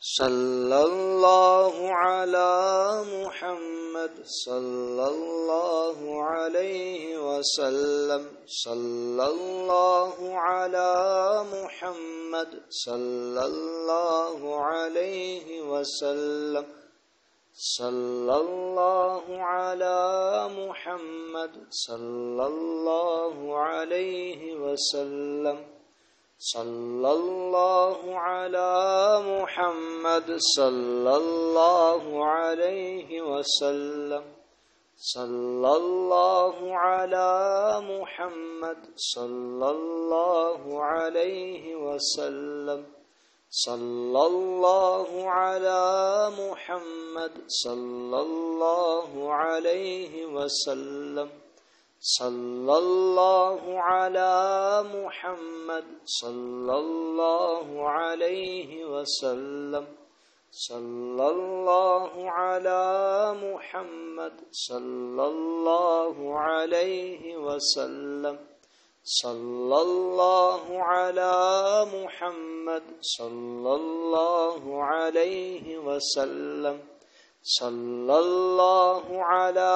सल्लल्लाहु अला मुहम्मद सल्लल्लाहु अलैहि वसल्लम सल्लल्लाहु अला मुहम्मद सल्लल्लाहु अलैहि वसल्लम सल्लल्लाहु अला मुहम्मद सल्लल्लाहु अलैहि वसल्लम सल्लल्लाहु अला मुहम्मद सल्लल्लाहु अलैहि वसल्लम सल्लल्लाहु अला मुहम्मद सल्लल्लाहु अलैहि वसल्लम सल्लल्लाहु अला मुहम्मद सल्लल्लाहु अलैहि वसल्लम सल्लल्लाहु अला मुहम्मद सल्लल्लाहु अलैहि वसल्लम सल्लल्लाहु अला मुहम्मद सल्लल्लाहु अलैहि वसल्लम सल्लल्लाहु अला मुहम्मद सल्लल्लाहु अलैहि वसल्लम सल्लल्लाहु अला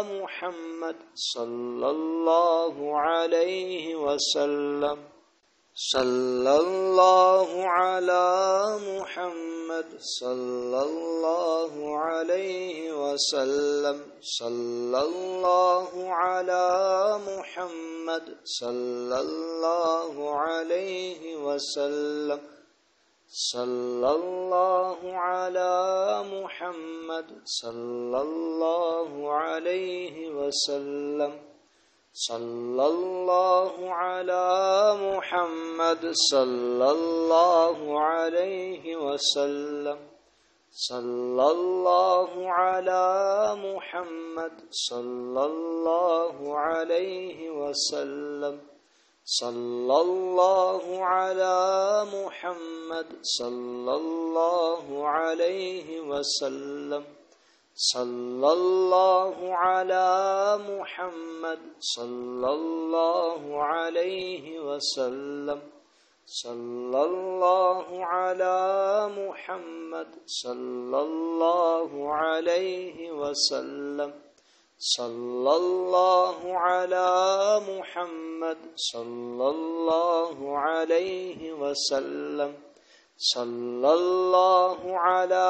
मुहम्मद सल्लल्लाहु अलैहि वसल्लम सल्लल्लाहु अला मुहम्मद सल्लल्लाहु अलैहि वसल्लम सल्लल्लाहु अला मुहम्मद सल्लल्लाहु अलैहि वसल्लम सल्लल्लाहु अला मुहम्मद सल्लल्लाहु अलैहि वसल्लम सल्लल्लाहु अला मुहम्मद सल्लल्लाहु अलैहि वसल्लम सल्लल्लाहु अला मुहम्मद सल्लल्लाहु अलैहि वसल्लम सल्लल्लाहु अला मुहम्मद सल्लल्लाहु अलैहि वसल्लम सल्लल्लाहु अला मुहम्मद सल्लल्लाहु अलैहि वसल्लम सल्लल्लाहु अला मुहम्मद सल्लल्लाहु अलैहि वसल्लम सल्लल्लाहु अला मुहम्मद सल्लल्लाहु अलैहि वसल्लम सल्लल्लाहु अला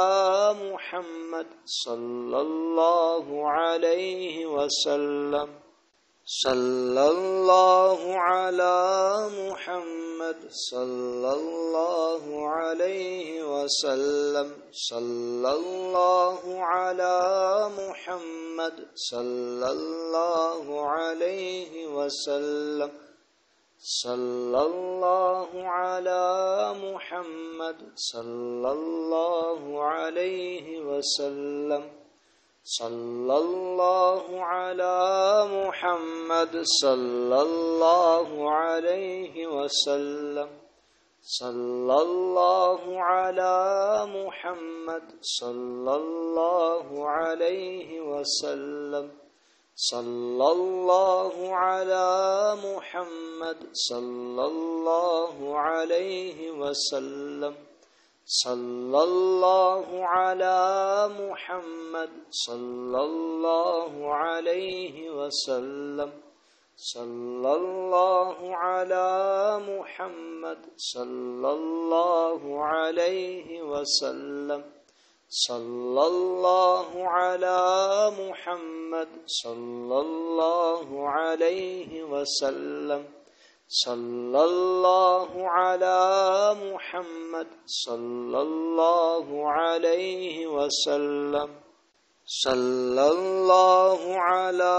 मुहम्मद सल्लल्लाहु अलैहि वसल्लम सल्लल्लाहु अला मुहम्मद सल्लल्लाहु अलैहि वसल्लम सल्लल्लाहु अला मुहम्मद सल्लल्लाहु अलैहि वसल्लम सल्लल्लाहु अला मुहम्मद सल्लल्लाहु अलैहि वसल्लम सल्लल्लाहु अला मुहम्मद सल्लल्लाहु अलैहि वसल्लम सल्लल्लाहु अला मुहम्मद सल्लल्लाहु अलैहि वसल्लम सल्लल्लाहु अला मुहम्मद सल्लल्लाहु अलैहि वसल्लम सल्लल्लाहु अला मुहम्मद सल्लल्लाहु अलैहि वसल्लम सल्लल्लाहु अला मुहम्मद सल्लल्लाहु अलैहि वसल्लम सल्लल्लाहु अला मुहम्मद सल्लल्लाहु अलैहि वसल्लम सल्लल्लाहु अला मुहम्मद सल्लल्लाहु अलैहि वसल्लम सल्लल्लाहु अला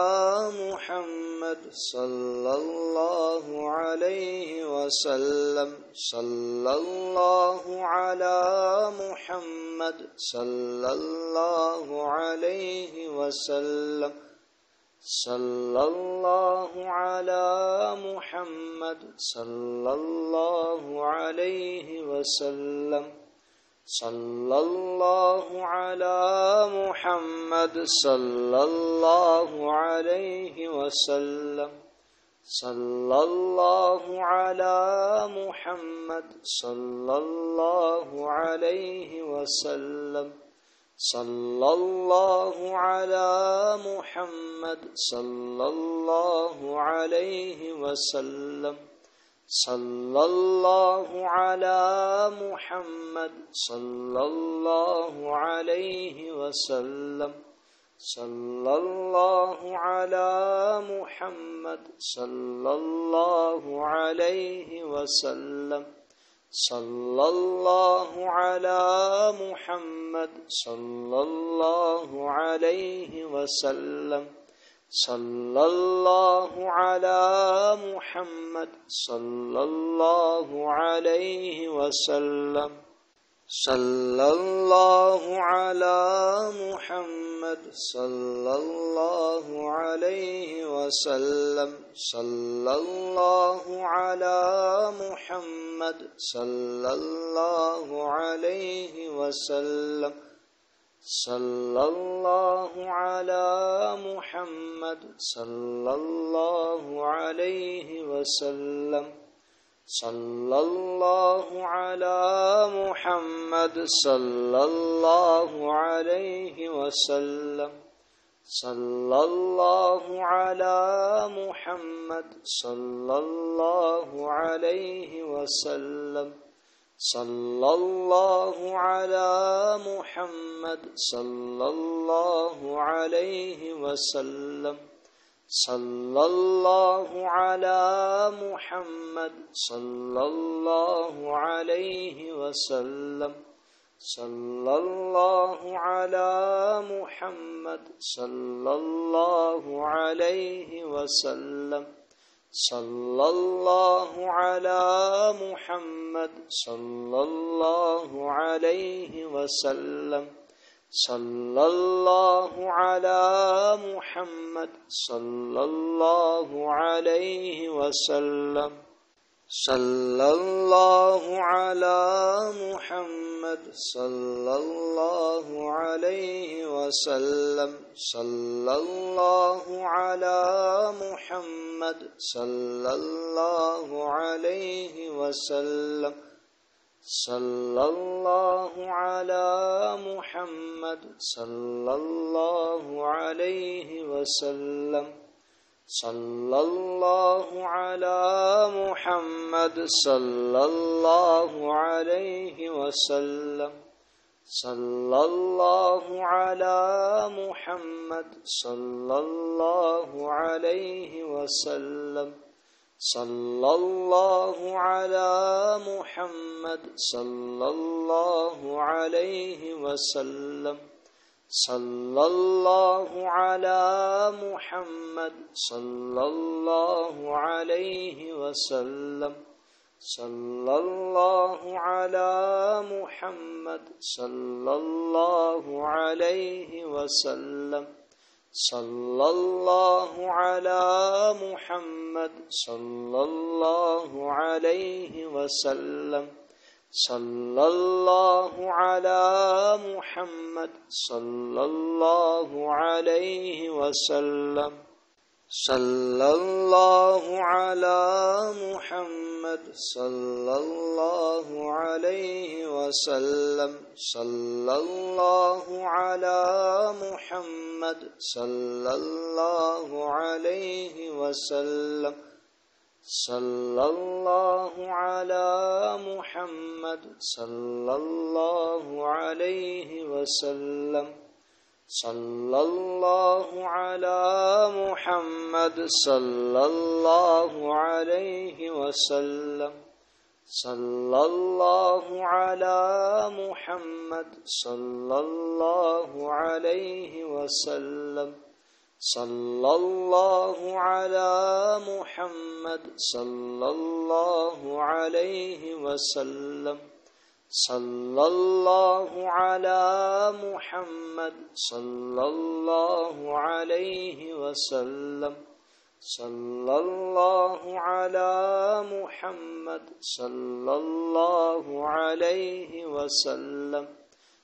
मुहम्मद सल्लल्लाहु अलैहि वसल्लम सल्लल्लाहु अला मुहम्मद सल्लल्लाहु अलैहि वसल्लम सल्लल्लाहु अला मुहम्मद सल्लल्लाहु अलैहि वसल्लम सल्लल्लाहु अला मुहम्मद सल्लल्लाहु अलैहि वसल्लम सल्लल्लाहु अला मुहम्मद सल्लल्लाहु अलैहि वसल्लम सल्लल्लाहु अला मुहम्मद सल्लल्लाहु अलैहि वसल्लम सल्लल्लाहु अला मुहम्मद सल्लल्लाहु अलैहि वसल्लम सल्लल्लाहु अला मुहम्मद सल्लल्लाहु अलैहि वसल्लम सल्लल्लाहु अला मुहम्मद सल्लल्लाहु अलैहि वसल्लम सल्लल्लाहु अला मुहम्मद सल्लल्लाहु अलैहि वसल्लम सल्लल्लाहु अला मुहम्मद सल्लल्लाहु अलैहि वसल्लम सल्लल्लाहु अला मुहम्मद सल्लल्लाहु अलैहि वसल्लम सल्लल्लाहु अला मुहम्मद सल्लल्लाहु अलैहि वसल्लम सल्लल्लाहु अला मुहम्मद सल्लल्लाहु अलैहि वसल्लम सल्लल्लाहु अला मुहम्मद सल्लल्लाहु अलैहि वसल्लम सल्लल्लाहु अला मुहम्मद सल्लल्लाहु अलैहि वसल्लम सल्लल्लाहु अला मुहम्मद सल्लल्लाहु अलैहि वसल्लम सल्लल्लाहु अला मुहम्मद सल्लल्लाहु अलैहि वसल्लम सल्लल्लाहु अला मुहम्मद सल्लल्लाहु अलैहि वसल्लम सल्लल्लाहु अला मुहम्मद सल्लल्लाहु अलैहि वसल्लम सल्लल्लाहु अला मुहम्मद सल्लल्लाहु अलैहि वसल्लम सल्लल्लाहु अला मुहम्मद सल्लल्लाहु अलैहि वसल्लम सल्लल्लाहु अला मुहम्मद सल्लल्लाहु अलैहि वसल्लम सल्लल्लाहु अला मुहम्मद सल्लल्लाहु अलैहि वसल्लम सल्लल्लाहु अला मुहम्मद सल्लल्लाहु अलैहि वसल्लम सल्लल्लाहु अला मुहम्मद सल्लल्लाहु अलैहि वसल्लम सल्लल्लाहु अला मुहम्मद सल्लल्लाहु अलैहि वसल्लम सल्लल्लाहु अला मुहम्मद सल्लल्लाहु अलैहि वसल्लम सल्लल्लाहु अला मुहम्मद सल्लल्लाहु अलैहि वसल्लम सल्लल्लाहु अला मुहम्मद सल्लल्लाहु अलैहि वसल्लम सल्लल्लाहु अला मुहम्मद सल्लल्लाहु अलैहि वसल्लम सल्लल्लाहु अला मुहम्मद सल्लल्लाहु अलैहि वसल्लम सल्लल्लाहु अला मुहम्मद सल्लल्लाहु अलैहि वसल्लम सल्लल्लाहु अला मुहम्मद सल्लल्लाहु अलैहि वसल्लम सल्लल्लाहु अला मुहम्मद सल्लल्लाहु अलैहि वसल्लम सल्लल्लाहु अला मुहम्मद सल्लल्लाहु अलैहि वसल्लम सल्लल्लाहु अला मुहम्मद सल्लल्लाहु अलैहि वसल्लम सल्लल्लाहु अला मुहम्मद सल्लल्लाहु अलैहि वसल्लम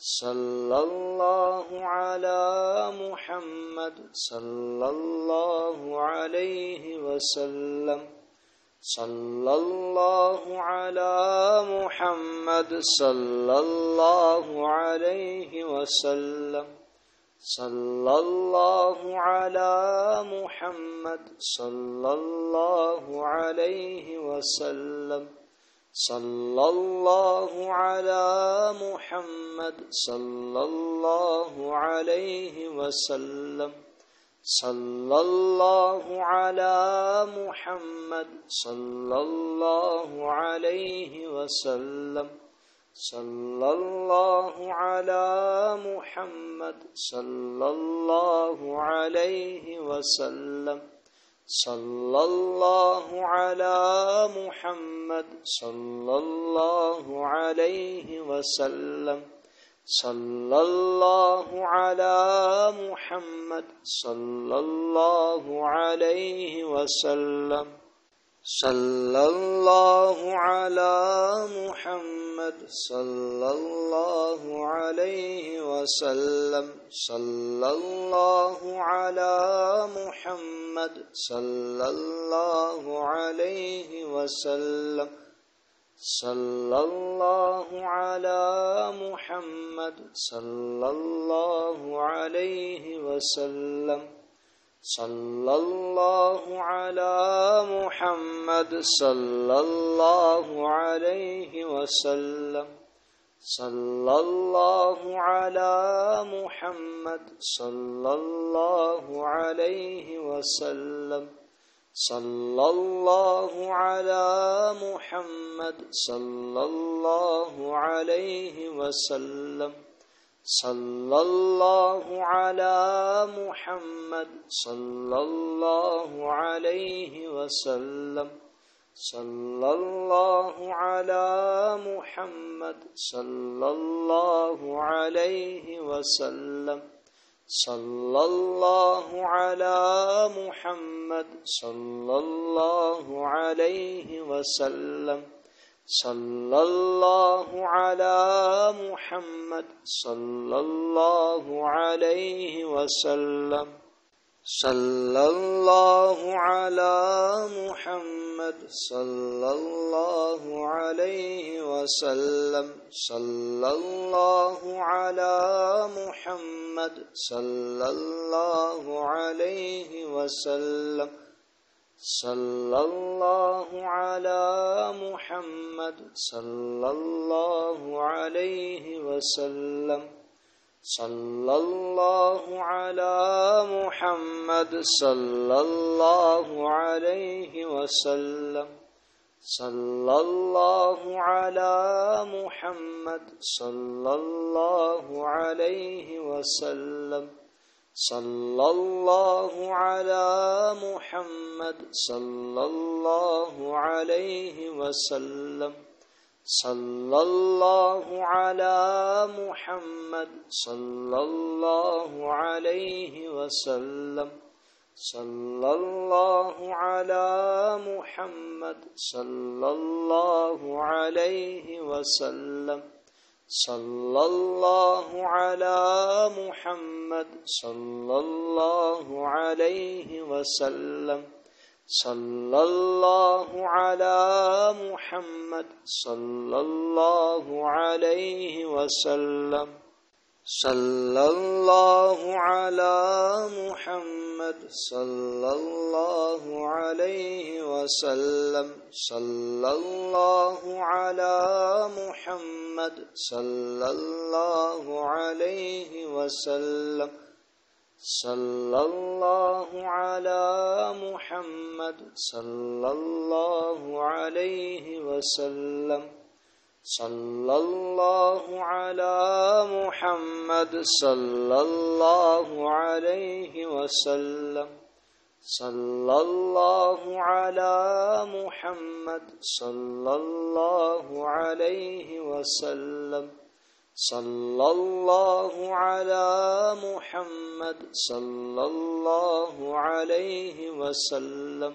सल्लल्लाहु अला मुहम्मद सल्लल्लाहु अलैहि वसल्लम सल्लल्लाहु अला मुहम्मद सल्लल्लाहु अलैहि वसल्लम सल्लल्लाहु अला मुहम्मद सल्लल्लाहु अलैहि वसल्लम सल्लल्लाहु अला मुहम्मद सल्लल्लाहु अलैहि वसल्लम सल्लल्लाहु अला मुहम्मद सल्लल्लाहु अलैहि वसल्लम सल्लल्लाहु अला मुहम्मद सल्लल्लाहु अलैहि वसल्लम सल्लल्लाहु अला मुहम्मद सल्लल्लाहु अलैहि वसल्लम सल्लल्लाहु अला मुहम्मद सल्लल्लाहु अलैहि वसल्लम सल्लल्लाहु अला मुहम्मद सल्लल्लाहु अलैहि वसल्लम सल्लल्लाहु अला मुहम्मद सल्लल्लाहु अलैहि वसल्लम सल्लल्लाहु अला मुहम्मद सल्लल्लाहु अलैहि वसल्लम सल्लल्लाहु अला मुहम्मद सल्लल्लाहु अलैहि वसल्लम सल्लल्लाहु अला मुहम्मद सल्लल्लाहु अलैहि वसल्लम सल्लल्लाहु अला मुहम्मद सल्लल्लाहु अलैहि वसल्लम सल्लल्लाहु अला मुहम्मद सल्लल्लाहु अलैहि वसल्लम सल्लल्लाहु अला मुहम्मद सल्लल्लाहु अलैहि वसल्लम सल्लल्लाहु अला मुहम्मद सल्लल्लाहु अलैहि वसल्लम सल्लल्लाहु अला मुहम्मद सल्लल्लाहु अलैहि वसल्लम सल्लल्लाहु अला मुहम्मद सल्लल्लाहु अलैहि वसल्लम सल्लल्लाहु अला मुहम्मद सल्लल्लाहु अलैहि वसल्लम सल्लल्लाहु अला मुहम्मद सल्लल्लाहु अलैहि वसल्लम सल्लल्लाहु अला मुहम्मद सल्लल्लाहु अलैहि वसल्लम सल्लल्लाहु अला मुहम्मद सल्लल्लाहु अलैहि वसल्लम सल्लल्लाहु अला मुहम्मद सल्लल्लाहु अलैहि वसल्लम सल्लल्लाहु अला मुहम्मद सल्लल्लाहु अलैहि वसल्लम सल्लल्लाहु अला मुहम्मद सल्लल्लाहु अलैहि वसल्लम सल्लल्लाहु अला मुहम्मद सल्लल्लाहु अलैहि वसल्लम सल्लल्लाहु अला मुहम्मद सल्लल्लाहु अलैहि वसल्लम सल्लल्लाहु अला मुहम्मद सल्लल्लाहु अलैहि वसल्लम सल्लल्लाहु अला मुहम्मद सल्लल्लाहु अलैहि वसल्लम सल्लल्लाहु अला मुहम्मद सल्लल्लाहु अलैहि वसल्लम सल्लल्लाहु अला मुहम्मद सल्लल्लाहु अलैहि वसल्लम सल्लल्लाहु अला मुहम्मद सल्लल्लाहु अलैहि वसल्लम सल्लल्लाहु अला मुहम्मद सल्लल्लाहु अलैहि वसल्लम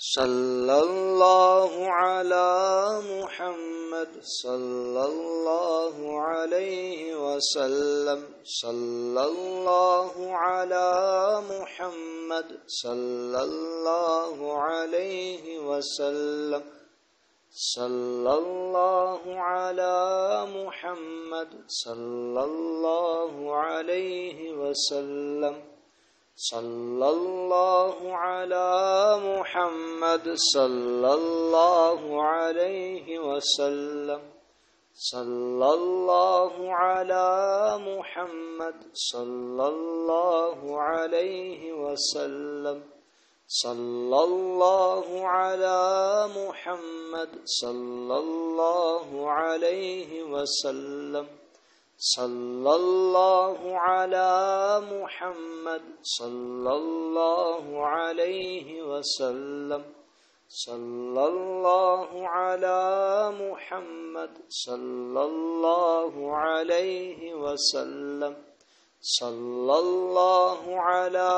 सल्लल्लाहु अला मुहम्मद सल्लल्लाहु अलैहि वसल्लम सल्लल्लाहु अला मुहम्मद सल्लल्लाहु अलैहि वसल्लम सल्लल्लाहु अला मुहम्मद सल्लल्लाहु अलैहि वसल्लम सल्लल्लाहु अला मुहम्मद सल्लल्लाहु अलैहि वसल्लम सल्लल्लाहु अला मुहम्मद सल्लल्लाहु अलैहि वसल्लम सल्लल्लाहु अला मुहम्मद सल्लल्लाहु अलैहि वसल्लम सल्लल्लाहु अला मुहम्मद सल्लल्लाहु अलैहि वसल्लम सल्लल्लाहु अला मुहम्मद सल्लल्लाहु अलैहि वसल्लम सल्लल्लाहु अला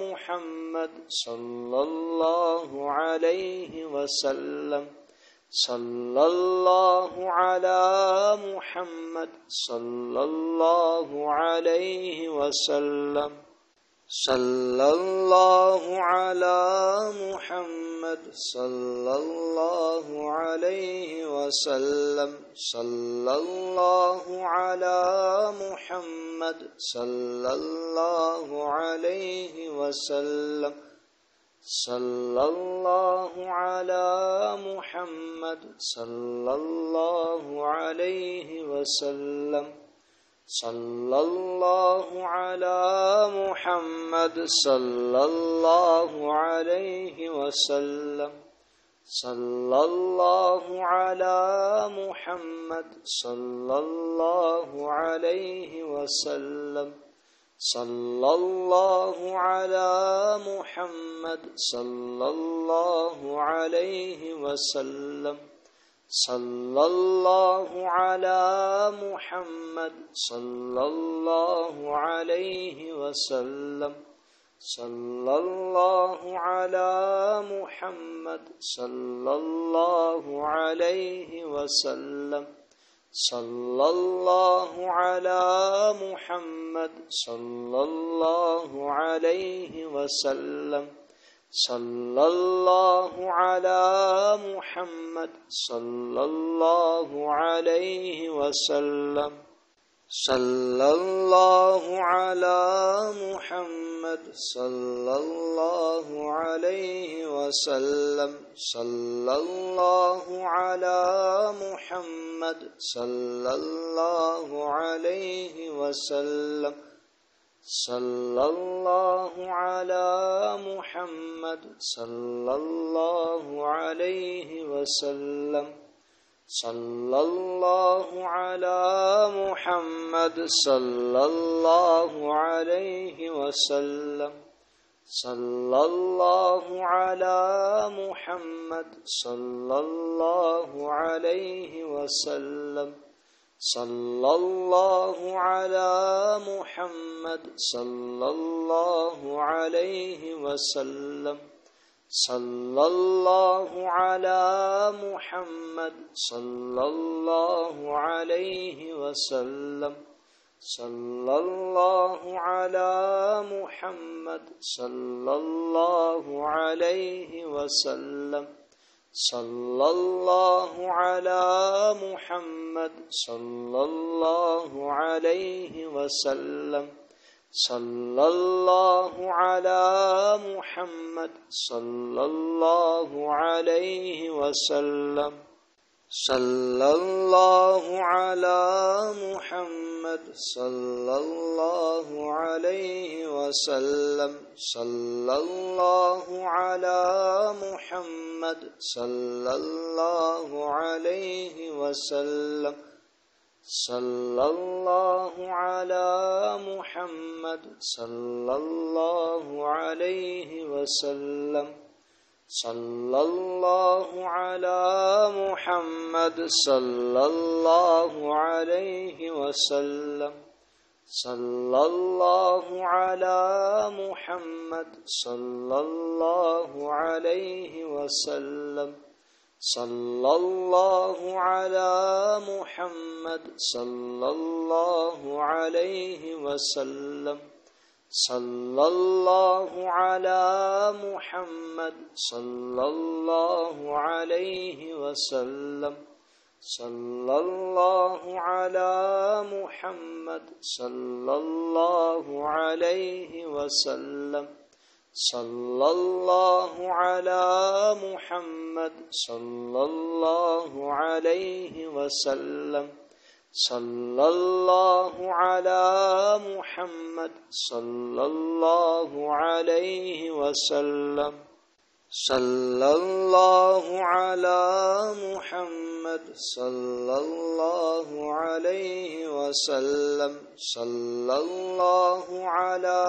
मुहम्मद सल्लल्लाहु अलैहि वसल्लम सल्लल्लाहु अला मुहम्मद सल्लल्लाहु अलैहि वसल्लम सल्लल्लाहु अला मुहम्मद सल्लल्लाहु अलैहि वसल्लम सल्लल्लाहु अला मुहम्मद सल्लल्लाहु अलैहि वसल्लम सल्लल्लाहु अला मुहम्मद सल्लल्लाहु अलैहि वसल्लम सल्लल्लाहु अला मुहम्मद सल्लल्लाहु अलैहि वसल्लम सल्लल्लाहु अला मुहम्मद सल्लल्लाहु अलैहि वसल्लम सल्लल्लाहु अला मुहम्मद सल्लल्लाहु अलैहि वसल्लम सल्लल्लाहु अला मुहम्मद सल्लल्लाहु अलैहि वसल्लम सल्लल्लाहु अला मुहम्मद सल्लल्लाहु अलैहि वसल्लम सल्लल्लाहु अला मुहम्मद सल्लल्लाहु अलैहि वसल्लम सल्लल्लाहु अला मुहम्मद सल्लल्लाहु अलैहि वसल्लम सल्लल्लाहु अला मुहम्मद सल्लल्लाहु अलैहि वसल्लम सल्लल्लाहु अला मुहम्मद सल्लल्लाहु अलैहि वसल्लम सल्लल्लाहु अला मुहम्मद सल्लल्लाहु अलैहि वसल्लम सल्लल्लाहु अला मुहम्मद सल्लल्लाहु अलैहि वसल्लम सल्लल्लाहु अला मुहम्मद सल्लल्लाहु अलैहि वसल्लम सल्लल्लाहु अला मुहम्मद सल्लल्लाहु अलैहि वसल्लम सल्लल्लाहु अला मुहम्मद सल्लल्लाहु अलैहि वसल्लम सल्लल्लाहु अला मुहम्मद सल्लल्लाहु अलैहि वसल्लम सल्लल्लाहु अला मुहम्मद सल्लल्लाहु अलैहि वसल्लम सल्लल्लाहु अला मुहम्मद सल्लल्लाहु अलैहि वसल्लम सल्लल्लाहु अला मुहम्मद सल्लल्लाहु अलैहि वसल्लम सल्लल्लाहु अला मुहम्मद सल्लल्लाहु अलैहि वसल्लम सल्लल्लाहु अला मुहम्मद सल्लल्लाहु अलैहि वसल्लम सल्लल्लाहु अला मुहम्मद सल्लल्लाहु अलैहि वसल्लम सल्लल्लाहु अला मुहम्मद सल्लल्लाहु अलैहि वसल्लम सल्लल्लाहु अला मुहम्मद सल्लल्लाहु अलैहि वसल्लम सल्लल्लाहु अला मुहम्मद सल्लल्लाहु अलैहि वसल्लम सल्लल्लाहु अला मुहम्मद सल्लल्लाहु अलैहि वसल्लम सल्लल्लाहु अला मुहम्मद सल्लल्लाहु अलैहि वसल्लम सल्लल्लाहु अला मुहम्मद सल्लल्लाहु अलैहि वसल्लम सल्लल्लाहु अला मुहम्मद सल्लल्लाहु अलैहि वसल्लम सल्लल्लाहु अला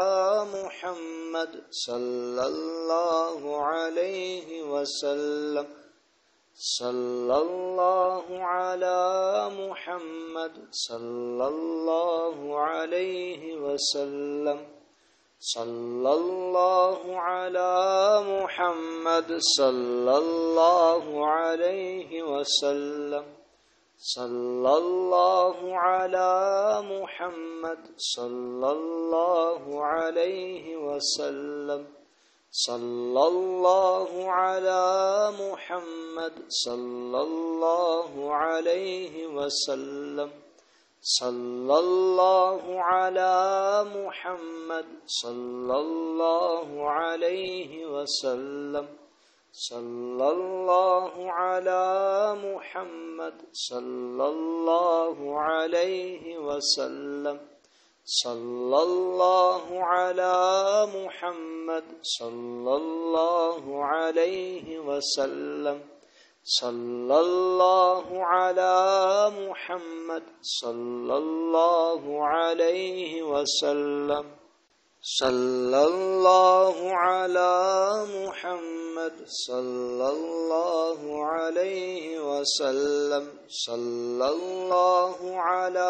मुहम्मद सल्लल्लाहु अलैहि वसल्लम सल्लल्लाहु अला मुहम्मद सल्लल्लाहु अलैहि वसल्लम सल्लल्लाहु अला मुहम्मद सल्लल्लाहु अलैहि वसल्लम सल्लल्लाहु अला मुहम्मद सल्लल्लाहु अलैहि वसल्लम सल्लल्लाहु अला मुहम्मद सल्लल्लाहु अलैहि वसल्लम सल्लल्लाहु अला मुहम्मद सल्लल्लाहु अलैहि वसल्लम सल्लल्लाहु अला मुहम्मद सल्लल्लाहु अलैहि वसल्लम सल्लल्लाहु अला मुहम्मद सल्लल्लाहु अलैहि वसल्लम सल्लल्लाहु अला मुहम्मद सल्लल्लाहु अलैहि वसल्लम सल्लल्लाहु अला मुहम्मद सल्लल्लाहु अलैहि वसल्लम सल्लल्लाहु अला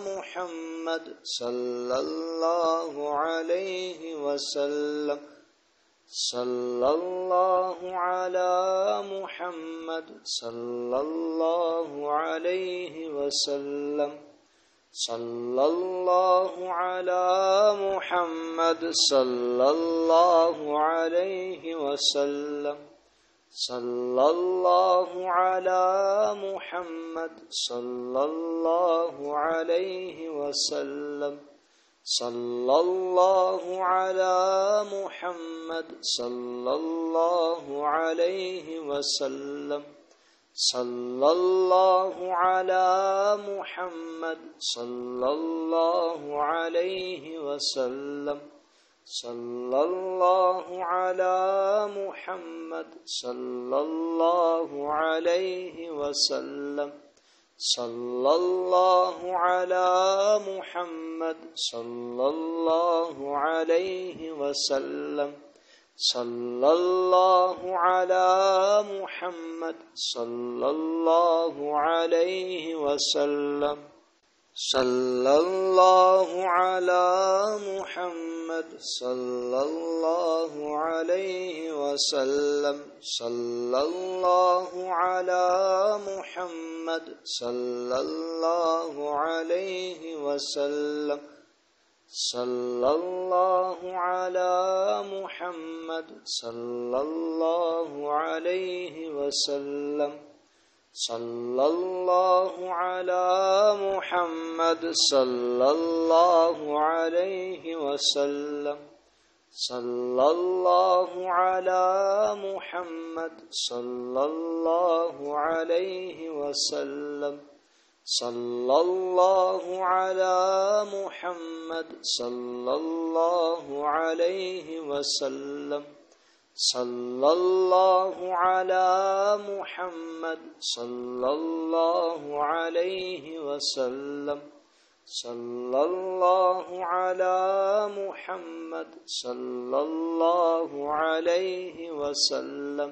मुहम्मद सल्लल्लाहु अलैहि वसल्लम सल्लल्लाहु अला मुहम्मद सल्लल्लाहु अलैहि वसल्लम सल्लल्लाहु अला मुहम्मद सल्लल्लाहु अलैहि वसल्लम सल्लल्लाहु अला मुहम्मद सल्लल्लाहु अलैहि वसल्लम सल्लल्लाहु अला मुहम्मद सल्लल्लाहु अलैहि वसल्लम सल्लल्लाहु अला मुहम्मद सल्लल्लाहु अलैहि वसल्लम सल्लल्लाहु अला मुहम्मद सल्लल्लाहु अलैहि वसल्लम सल्लल्लाहु अला मुहम्मद सल्लल्लाहु अलैहि वसल्लम सल्लल्लाहु अला मुहम्मद सल्लल्लाहु अलैहि वसल्लम सल्लल्लाहु अला मुहम्मद सल्लल्लाहु अलैहि वसल्लम सल्लल्लाहु अला मुहम्मद सल्लल्लाहु अलैहि वसल्लम सल्लल्लाहु अला मुहम्मद सल्लल्लाहु अलैहि वसल्लम सल्लल्लाहु अला मुहम्मद सल्लल्लाहु अलैहि वसल्लम सल्लल्लाहु अला मुहम्मद सल्लल्लाहु अलैहि वसल्लम सल्लल्लाहु अला मुहम्मद सल्लल्लाहु अलैहि वसल्लम सल्लल्लाहु अला मुहम्मद सल्लल्लाहु अलैहि वसल्लम सल्लल्लाहु अला मुहम्मद सल्लल्लाहु अलैहि वसल्लम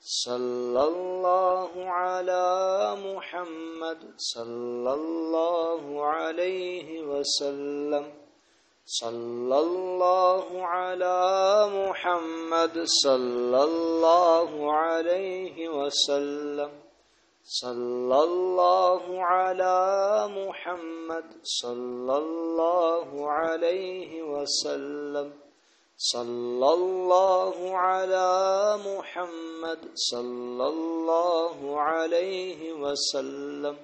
सल्लल्लाहु अला मुहम्मद सल्लल्लाहु अलैहि वसल्लम सल्लल्लाहु अला मुहम्मद सल्लल्लाहु अलैहि वसल्लम सल्लल्लाहु अला मुहम्मद सल्लल्लाहु अलैहि वसल्लम सल्लल्लाहु अला मुहम्मद सल्लल्लाहु अलैहि वसल्लम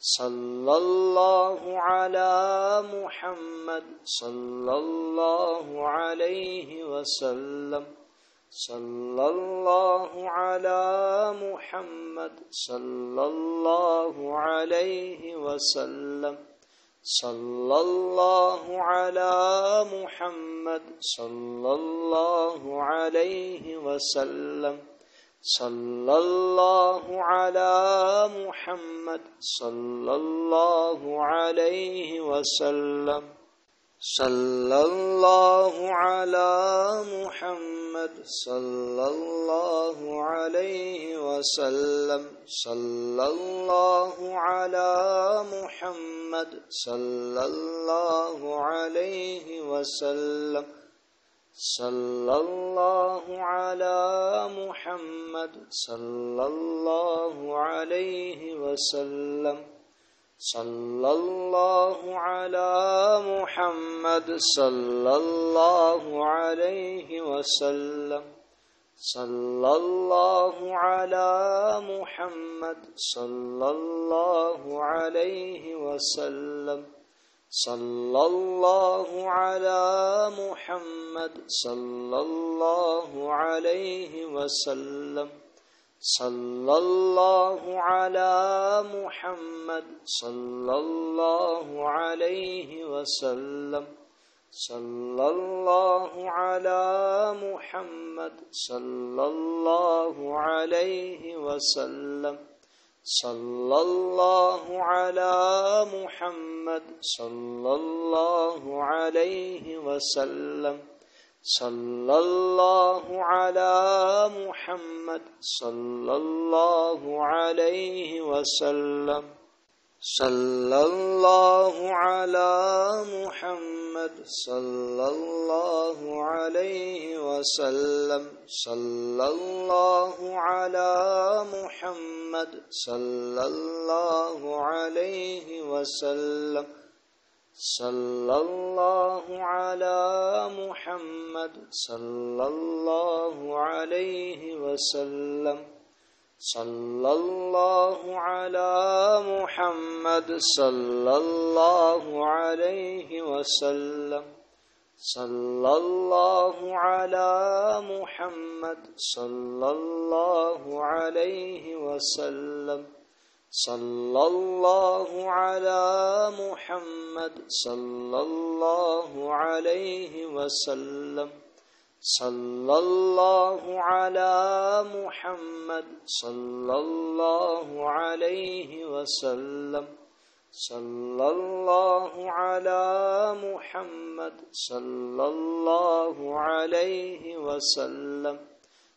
सल्लल्लाहु अला मुहम्मद सल्लल्लाहु अलैहि वसल्लम सल्लल्लाहु अला मुहम्मद सल्लल्लाहु अलैहि वसल्लम सल्लल्लाहु अला मुहम्मद सल्लल्लाहु अलैहि वसल्लम सल्लल्लाहु अला मुहम्मद सल्लल्लाहु अलैहि वसल्लम सल्लल्लाहु अला मुहम्मद सल्लल्लाहु अलैहि वसल्लम सल्लल्लाहु अला मुहम्मद सल्लल्लाहु अलैहि वसल्लम सल्लल्लाहु अला मुहम्मद सल्लल्लाहु अलैहि वसल्लम सल्लल्लाहु अला मुहम्मद सल्लल्लाहु अलैहि वसल्लम सल्लल्लाहु अला मुहम्मद सल्लल्लाहु अलैहि वसल्लम सल्लल्लाहु अला मुहम्मद सल्लल्लाहु अलैहि वसल्लम सल्लल्लाहु अला मुहम्मद सल्लल्लाहु अलैहि वसल्लम सल्लल्लाहु अला मुहम्मद सल्लल्लाहु अलैहि वसल्लम सल्लल्लाहु अला मुहम्मद सल्लल्लाहु अलैहि वसल्लम सल्लल्लाहु अला मुहम्मद सल्लल्लाहु अलैहि वसल्लम सल्लल्लाहु अला मुहम्मद सल्लल्लाहु अलैहि वसल्लम सल्लल्लाहु अला मुहम्मद सल्लल्लाहु अलैहि वसल्लम सल्लल्लाहु अला मुहम्मद सल्लल्लाहु अलैहि वसल्लम सल्लल्लाहु अला मुहम्मद सल्लल्लाहु अलैहि वसल्लम सल्लल्लाहु अला मुहम्मद सल्लल्लाहु अलैहि वसल्लम सल्लल्लाहु अला मुहम्मद सल्लल्लाहु अलैहि वसल्लम सल्लल्लाहु अला मुहम्मद सल्लल्लाहु अलैहि वसल्लम सल्लल्लाहु अला मुहम्मद सल्लल्लाहु अलैहि वसल्लम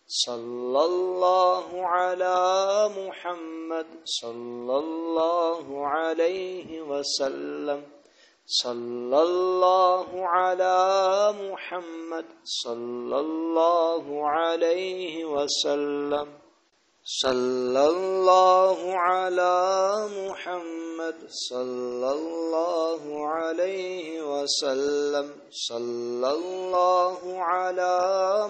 सल्लल्लाहु अला मुहम्मद सल्लल्लाहु अलैहि वसल्लम सल्लल्लाहु अला मुहम्मद सल्लल्लाहु अलैहि वसल्लम सल्लल्लाहु अला मुहम्मद सल्लल्लाहु अलैहि वसल्लम सल्लल्लाहु अला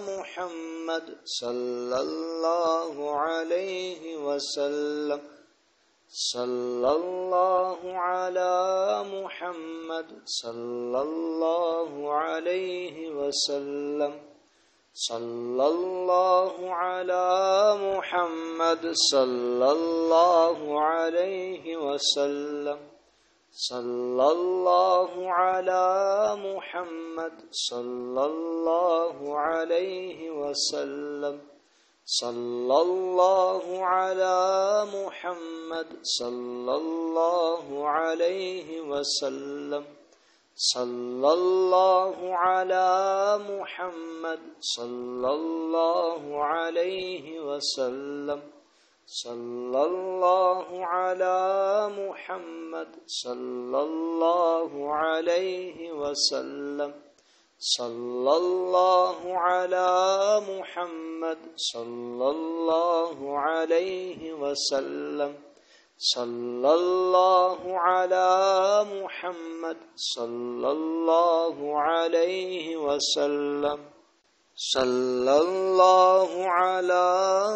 मुहम्मद सल्लल्लाहु अलैहि वसल्लम सल्लल्लाहु अला मुहम्मद सल्लल्लाहु अलैहि वसल्लम सल्लल्लाहु अला मुहम्मद सल्लल्लाहु अलैहि वसल्लम सल्लल्लाहु अला मुहम्मद सल्लल्लाहु अलैहि वसल्लम सल्लल्लाहु अला मुहम्मद सल्लल्लाहु अलैहि वसल्लम सल्लल्लाहु अला मुहम्मद सल्लल्लाहु अलैहि वसल्लम सल्लल्लाहु अला मुहम्मद सल्लल्लाहु अलैहि वसल्लम सल्लल्लाहु अला मुहम्मद सल्लल्लाहु अलैहि वसल्लम सल्लल्लाहु अला मुहम्मद सल्लल्लाहु अलैहि वसल्लम सल्लल्लाहु अला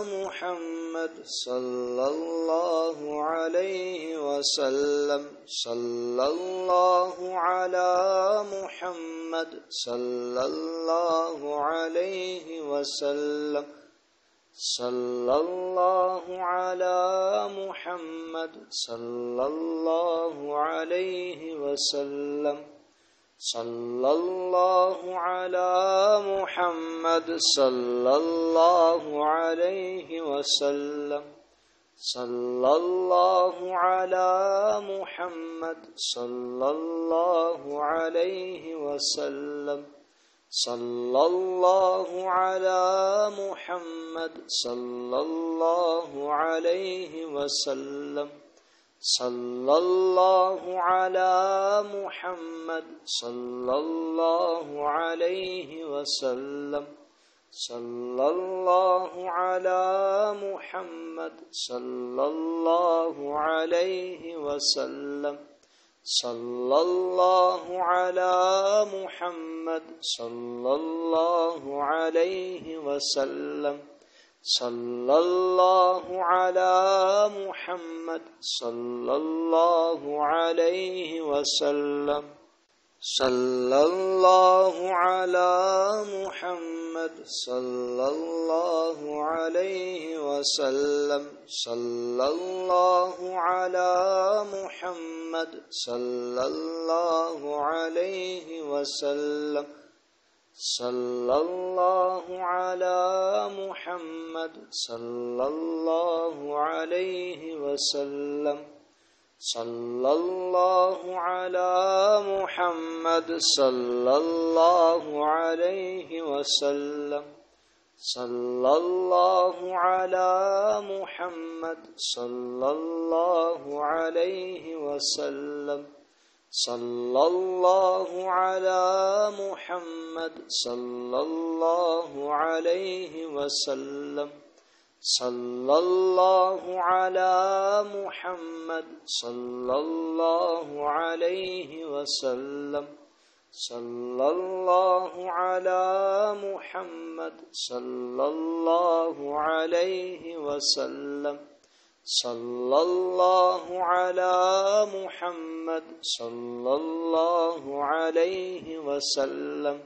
मुहम्मद सल्लल्लाहु अलैहि वसल्लम सल्लल्लाहु अला मुहम्मद सल्लल्लाहु अलैहि वसल्लम सल्लल्लाहु अला मुहम्मद सल्लल्लाहु अलैहि वसल्लम सल्लल्लाहु अला मुहम्मद सल्लल्लाहु अलैहि वसल्लम सल्लल्लाहु अला मुहम्मद सल्लल्लाहु अलैहि वसल्लम सल्लल्लाहु अला मुहम्मद सल्लल्लाहु अलैहि वसल्लम सल्लल्लाहु अला मुहम्मद सल्लल्लाहु अलैहि वसल्लम सल्लल्लाहु अला मुहम्मद सल्लल्लाहु अलैहि वसल्लम सल्लल्लाहु अला मुहम्मद सल्लल्लाहु अलैहि वसल्लम सल्लल्लाहु अला मुहम्मद सल्लल्लाहु अलैहि वसल्लम सल्लल्लाहु अला मुहम्मद सल्लल्लाहु अलैहि वसल्लम सल्लल्लाहु अला मुहम्मद सल्लल्लाहु अलैहि वसल्लम सल्लल्लाहु अला मुहम्मद सल्लल्लाहु अलैहि वसल्लम सल्लल्लाहु अला मुहम्मद सल्लल्लाहु अलैहि वसल्लम सल्लल्लाहु अला मुहम्मद सल्लल्लाहु अलैहि वसल्लम सल्लल्लाहु अला मुहम्मद सल्लल्लाहु अलैहि वसल्लम सल्लल्लाहु अला मुहम्मद सल्लल्लाहु अलैहि वसल्लम सल्लल्लाहु अला मुहम्मद सल्लल्लाहु अलैहि वसल्लम सल्लल्लाहु अला मुहम्मद सल्लल्लाहु अलैहि वसल्लम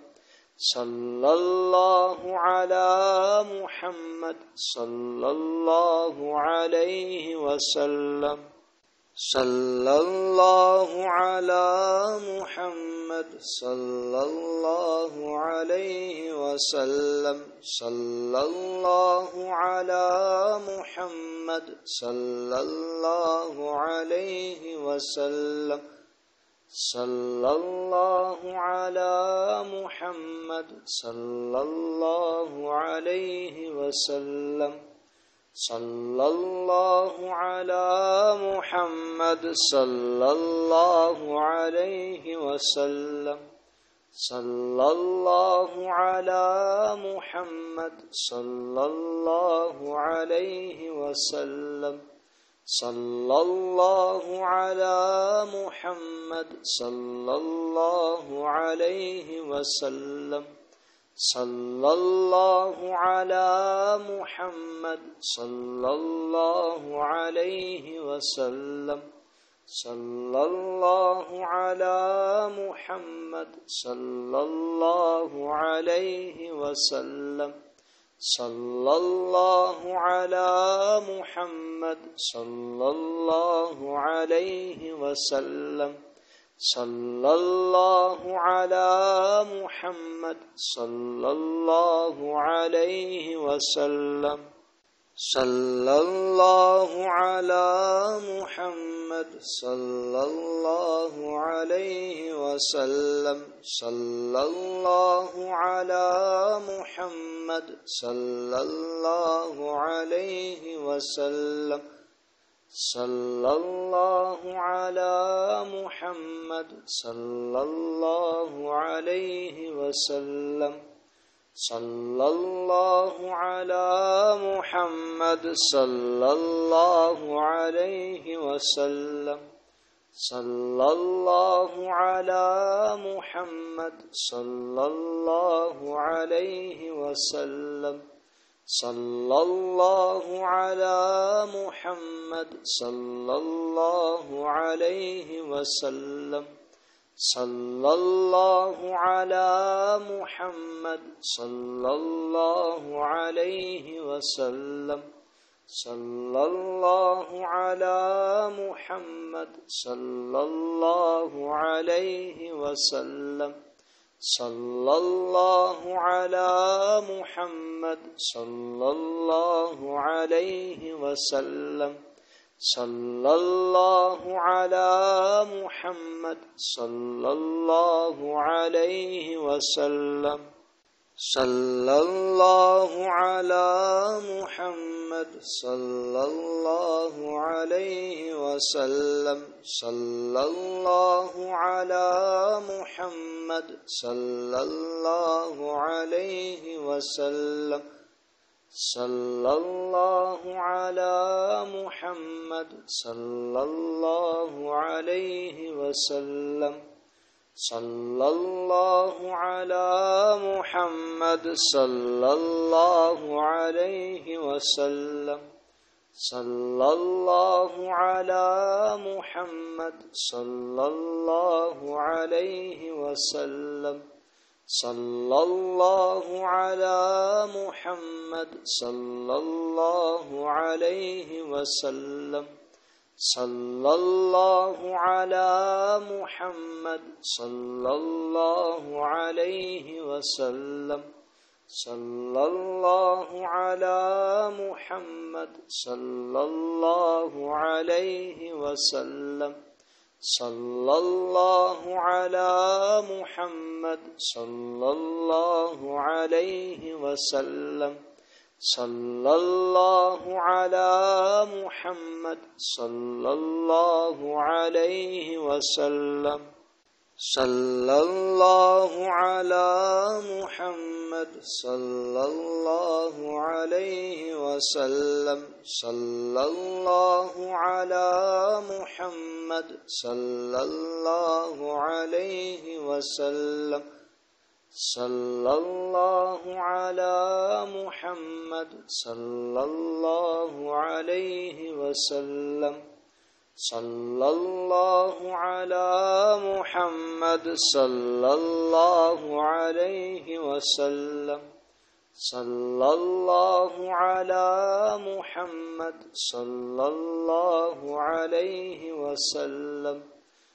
सल्लल्लाहु अला मुहम्मद सल्लल्लाहु अलैहि वसल्लम सल्लल्लाहु अला मुहम्मद सल्लल्लाहु अलैहि वसल्लम सल्लल्लाहु अला मुहम्मद सल्लल्लाहु अलैहि वसल्लम सल्लल्लाहु अला मुहम्मद सल्लल्लाहु अलैहि वसल्लम सल्लल्लाहु अला मुहम्मद सल्लल्लाहु अलैहि वसल्लम सल्लल्लाहु अला मुहम्मद सल्लल्लाहु अलैहि वसल्लम सल्लल्लाहु अला मुहम्मद सल्लल्लाहु अलैहि वसल्लम सल्लल्लाहु अला मुहम्मद सल्लल्लाहु अलैहि वसल्लम सल्लल्लाहु अला मुहम्मद सल्लल्लाहु अलैहि वसल्लम सल्लल्लाहु अला मुहम्मद सल्लल्लाहु अलैहि वसल्लम सल्लल्लाहु अला मुहम्मद सल्लल्लाहु अलैहि वसल्लम सल्लल्लाहु अला मुहम्मद सल्लल्लाहु अलैहि वसल्लम सल्लल्लाहु अला मुहम्मद सल्लल्लाहु अलैहि वसल्लम सल्लल्लाहु अला मुहम्मद सल्लल्लाहु अलैहि वसल्लम सल्लल्लाहु अला मुहम्मद सल्लल्लाहु अलैहि वसल्लम सल्लल्लाहु अला मुहम्मद सल्लल्लाहु अलैहि वसल्लम सल्लल्लाहु अला मुहम्मद सल्लल्लाहु अलैहि वसल्लम सल्लल्लाहु अला मुहम्मद सल्लल्लाहु अलैहि वसल्लम सल्लल्लाहु अला मुहम्मद सल्लल्लाहु अलैहि वसल्लम सल्लल्लाहु अला मुहम्मद सल्लल्लाहु अलैहि वसल्लम सल्लल्लाहु अला मुहम्मद सल्लल्लाहु अलैहि वसल्लम सल्लल्लाहु अला मुहम्मद सल्लल्लाहु अलैहि वसल्लम सल्लल्लाहु अला मुहम्मद सल्लल्लाहु अलैहि वसल्लम सल्लल्लाहु अला मुहम्मद सल्लल्लाहु अलैहि वसल्लम सल्लल्लाहु अला मुहम्मद सल्लल्लाहु अलैहि वसल्लम सल्लल्लाहु अला मुहम्मद सल्लल्लाहु अलैहि वसल्लम सल्लल्लाहु अला मुहम्मद सल्लल्लाहु अलैहि वसल्लम सल्लल्लाहु अला मुहम्मद सल्लल्लाहु अलैहि वसल्लम सल्लल्लाहु अला मुहम्मद सल्लल्लाहु अलैहि वसल्लम सल्लल्लाहु अला मुहम्मद सल्लल्लाहु अलैहि वसल्लम सल्लल्लाहु अला मुहम्मद सल्लल्लाहु अलैहि वसल्लम सल्लल्लाहु अला मुहम्मद सल्लल्लाहु अलैहि वसल्लम सल्लल्लाहु अला मुहम्मद सल्लल्लाहु अलैहि वसल्लम सल्लल्लाहु अला मुहम्मद सल्लल्लाहु अलैहि वसल्लम सल्लल्लाहु अला मुहम्मद सल्लल्लाहु अलैहि वसल्लम सल्लल्लाहु अला मुहम्मद सल्लल्लाहु अलैहि वसल्लम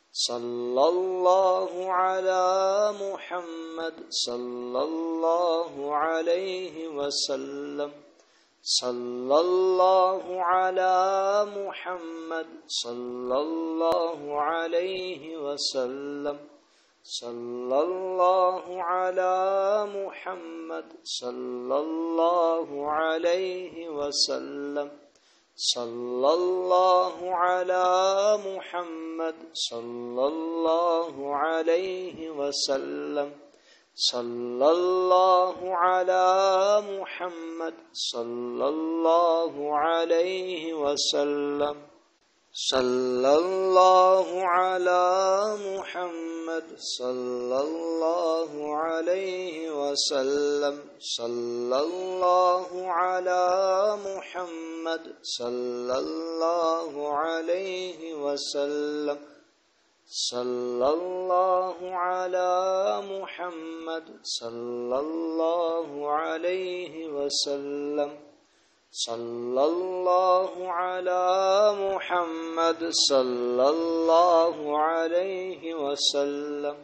सल्लल्लाहु अला मुहम्मद सल्लल्लाहु अलैहि वसल्लम सल्लल्लाहु अला मुहम्मद सल्लल्लाहु अलैहि वसल्लम सल्लल्लाहु अला मुहम्मद सल्लल्लाहु अलैहि वसल्लम सल्लल्लाहु अला मुहम्मद सल्लल्लाहु अलैहि वसल्लम सल्लल्लाहु अला मुहम्मद सल्लल्लाहु अलैहि वसल्लम सल्लल्लाहु अला मुहम्मद सल्लल्लाहु अलैहि वसल्लम सल्लल्लाहु अला मुहम्मद सल्लल्लाहु अलैहि वसल्लम सल्लल्लाहु अला मुहम्मद सल्लल्लाहु अलैहि वसल्लम सल्लल्लाहु अला मुहम्मद सल्लल्लाहु अलैहि वसल्लम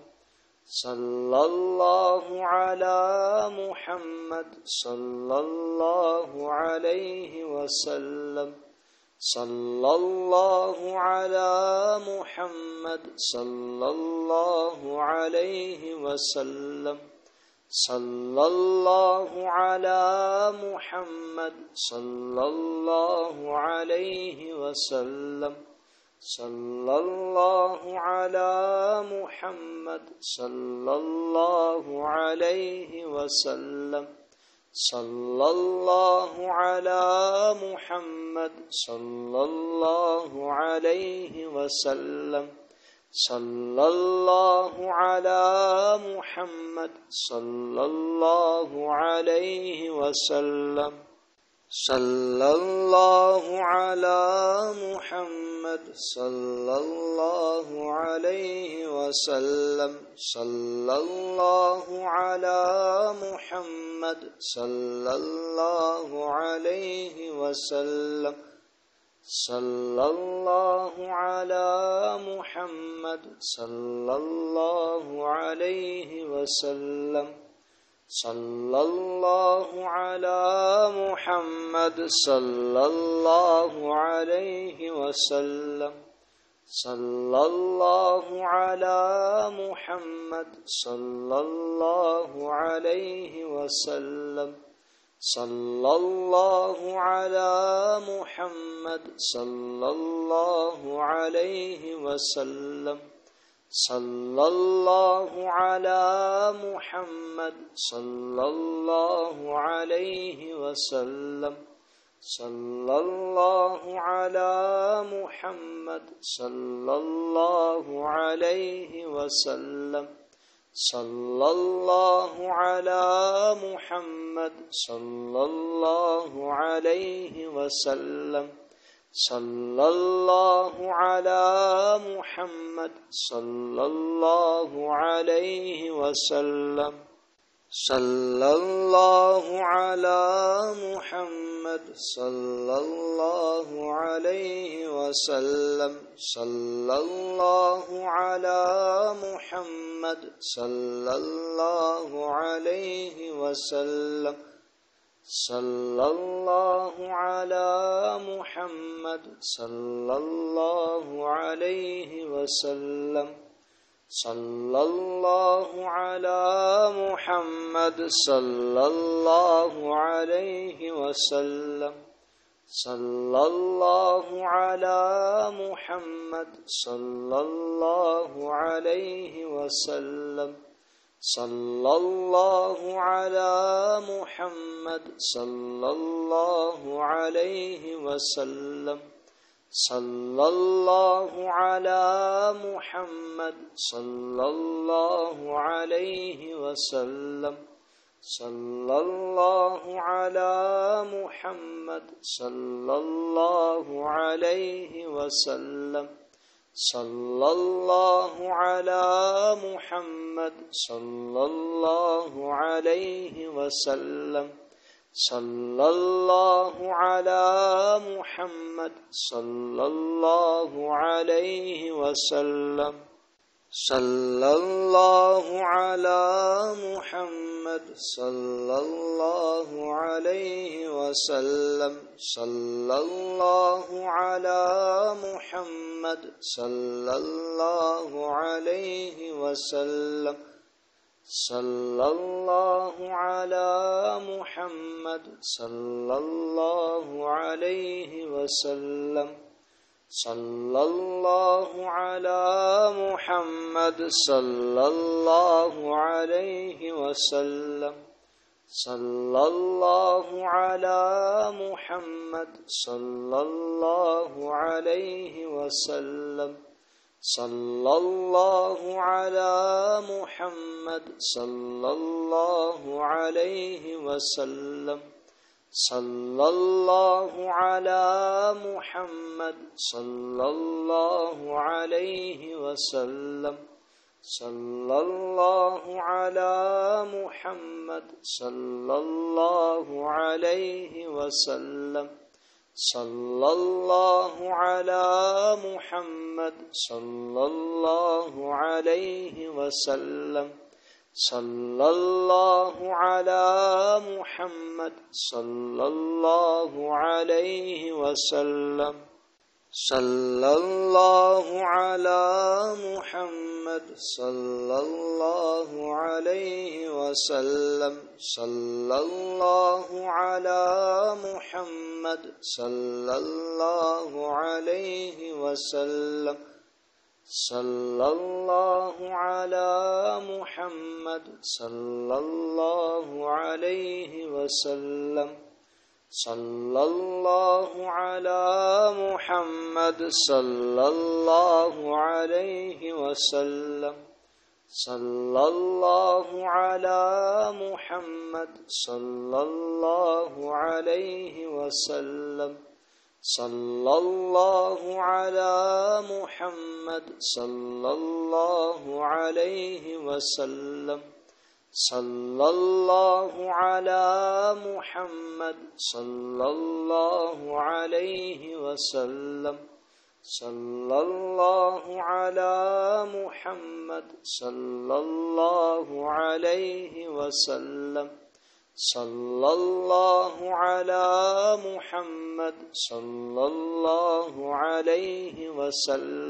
सल्लल्लाहु अला मुहम्मद सल्लल्लाहु अलैहि वसल्लम सल्लल्लाहु अला मुहम्मद सल्लल्लाहु अलैहि वसल्लम सल्लल्लाहु अला मुहम्मद सल्लल्लाहु अलैहि वसल्लम सल्लल्लाहु अला मुहम्मद सल्लल्लाहु अलैहि वसल्लम सल्लल्लाहु अला मुहम्मद सल्लल्लाहु अलैहि वसल्लम सल्लल्लाहु अला मुहम्मद सल्लल्लाहु अलैहि वसल्लम सल्लल्लाहु अला मुहम्मद सल्लल्लाहु अलैहि वसल्लम सल्लल्लाहु अला मुहम्मद सल्लल्लाहु अलैहि वसल्लम सल्लल्लाहु अला मुहम्मद सल्लल्लाहु अलैहि वसल्लम सल्लल्लाहु अला मुहम्मद सल्लल्लाहु अलैहि वसल्लम सल्लल्लाहु अला मुहम्मद सल्लल्लाहु अलैहि वसल्लम सल्लल्लाहु अला मुहम्मद सल्लल्लाहु अलैहि वसल्लम सल्लल्लाहु अला मुहम्मद सल्लल्लाहु अलैहि वसल्लम सल्लल्लाहु अला मुहम्मद सल्लल्लाहु अलैहि वसल्लम सल्लल्लाहु अला मुहम्मद सल्लल्लाहु अलैहि वसल्लम सल्लल्लाहु अला मुहम्मद सल्लल्लाहु अलैहि वसल्लम सल्लल्लाहु अला मुहम्मद सल्लल्लाहु अलैहि वसल्लम सल्लल्लाहु अला मुहम्मद सल्लल्लाहु अलैहि वसल्लम सल्लल्लाहु अला मुहम्मद सल्लल्लाहु अलैहि वसल्लम सल्लल्लाहु अला मुहम्मद सल्लल्लाहु अलैहि वसल्लम सल्लल्लाहु अला मुहम्मद सल्लल्लाहु अलैहि वसल्लम सल्लल्लाहु अला मुहम्मद सल्लल्लाहु अलैहि वसल्लम सल्लल्लाहु अला मुहम्मद सल्लल्लाहु अलैहि वसल्लम सल्लल्लाहु अला मुहम्मद सल्लल्लाहु अलैहि वसल्लम सल्लल्लाहु अला मुहम्मद सल्लल्लाहु अलैहि वसल्लम सल्लल्लाहु अला मुहम्मद सल्लल्लाहु अलैहि वसल्लम सल्लल्लाहु अला मुहम्मद सल्लल्लाहु अलैहि वसल्लम सल्लल्लाहु अला मुहम्मद सल्लल्लाहु अलैहि वसल्लम सल्लल्लाहु अला मुहम्मद सल्लल्लाहु अलैहि वसल्लम सल्लल्लाहु अला मुहम्मद सल्लल्लाहु अलैहि वसल्लम सल्लल्लाहु अला मुहम्मद सल्लल्लाहु अलैहि वसल्लम सल्लल्लाहु अला मुहम्मद सल्लल्लाहु अलैहि वसल्लम सल्लल्लाहु अला मुहम्मद सल्लल्लाहु अलैहि वसल्लम सल्लल्लाहु अला मुहम्मद सल्लल्लाहु अलैहि वसल्लम सल्लल्लाहु अला मुहम्मद सल्लल्लाहु अलैहि वसल्लम सल्लल्लाहु अला मुहम्मद सल्लल्लाहु अलैहि वसल्लम सल्लल्लाहु अला मुहम्मद सल्लल्लाहु अलैहि वसल्लम सल्लल्लाहु अला मुहम्मद सल्लल्लाहु अलैहि वसल्लम सल्लल्लाहु अला मुहम्मद सल्लल्लाहु अलैहि वसल्लम सल्लल्लाहु अला मुहम्मद सल्लल्लाहु अलैहि वसल्लम सल्लल्लाहु अला मुहम्मद सल्लल्लाहु अलैहि वसल्लम सल्लल्लाहु अला मुहम्मद सल्लल्लाहु अलैहि वसल्लम सल्लल्लाहु अला मुहम्मद सल्लल्लाहु अलैहि वसल्लम सल्लल्लाहु अला मुहम्मद सल्लल्लाहु अलैहि वसल्लम सल्लल्लाहु अला मुहम्मद सल्लल्लाहु अलैहि वसल्लम।